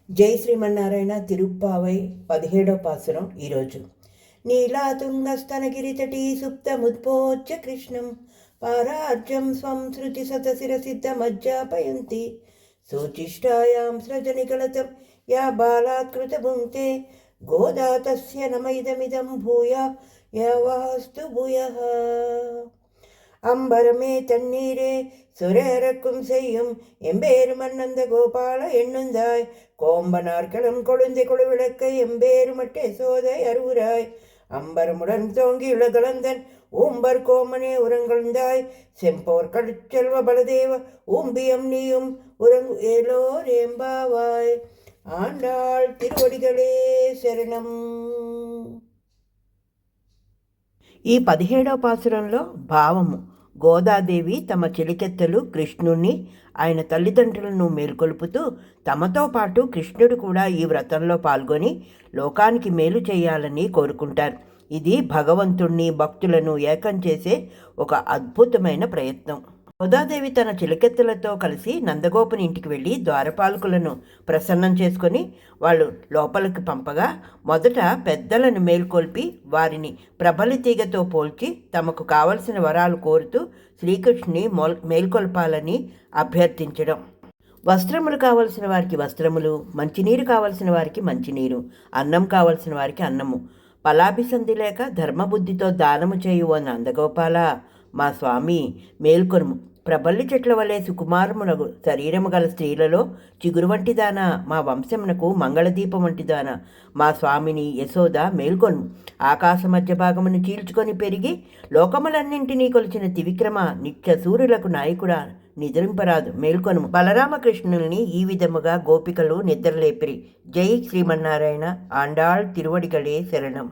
జై శ్రీమన్నారాయణ. తిరుప్పావై 17వ పాసురం ఈరోజు. నీలాతుంగస్తనగిరితటీ సుప్తముద్బోధ్య కృష్ణం పారాజ్యం స్వం శృతి సతశిరసిద్ధమజ్జాపయంతి సూచిష్టాయాం సృజనికలతం యా బాలాత్కృత భుంక్తే గోదా తస్య నమైదమిదం భూయా యావాస్తు భూయః. அம்பரமே தண்ணீரே சுரேரக்கும் செய்யும் எம்பேருமன்னந்த கோபால எண்ணுந்தாய் கோம்பனார்க்களம் கொழுந்தை கொழுவிளக்க எம்பேருமட்டே சோதை அருவுராய் அம்பரமுடன் தோங்கியுள்ள கலந்தன் ஊம்பர் கோமனே உரங்கழ்ந்தாய் செம்போர் கடுச்செல்வ பலதேவ ஊம்பியம் நீயும் உறங்கு ஏலோரேம்பாவாய். ஆண்டாள் திருவடிகளே శరణం. ఈ 17వ పాసురంలో భావము: గోదాదేవి తమ చెలికెత్తలు కృష్ణుణ్ణి, ఆయన తల్లిదండ్రులను మేల్కొల్పుతూ తమతో పాటు కృష్ణుడు కూడా ఈ వ్రతంలో పాల్గొని లోకానికి మేలు చేయాలని కోరుకుంటారు. ఇది భగవంతుణ్ణి భక్తులను ఏకం చేసే ఒక అద్భుతమైన ప్రయత్నం. గోదాదేవి తన చిలకెత్తలతో కలిసి నందగోపుని ఇంటికి వెళ్ళి ద్వారపాలకులను ప్రసన్నం చేసుకొని వాళ్ళు లోపలికి పంపగా మొదట పెద్దలను మేల్కొల్పి వారిని ప్రబలి తీగతో పోల్చి తమకు కావలసిన వరాలు కోరుతూ శ్రీకృష్ణుని మేల్కొల్పాలని అభ్యర్థించడం. వస్త్రములు కావలసిన వారికి వస్త్రములు, మంచినీరు కావలసిన వారికి మంచినీరు, అన్నం కావలసిన వారికి అన్నము, పలాభిసంధి లేక ధర్మబుద్ధితో దానము చేయు ఓ నందగోపాల, మా స్వామి మేల్కొనుము. ప్రబల్లి చెట్ల వలె సుకుమారమునకు శరీరము గల స్త్రీలలో చిగురు వంటిదాన, మా వంశమునకు మంగళదీపం వంటిదాన, మా స్వామిని యశోద మేల్కొనుము. ఆకాశ మధ్య భాగమును చీల్చుకొని పెరిగి లోకములన్నింటినీ కొలిచిన త్రివిక్రమ నిత్య సూర్యులకు నాయకుడా నిద్రింపరాదు మేల్కొనుము. బలరామకృష్ణుల్ని ఈ విధముగా గోపికలు నిద్రలేపిరి. జై శ్రీమన్నారాయణ. ఆండాళ్ తిరువడిగళే శరణం.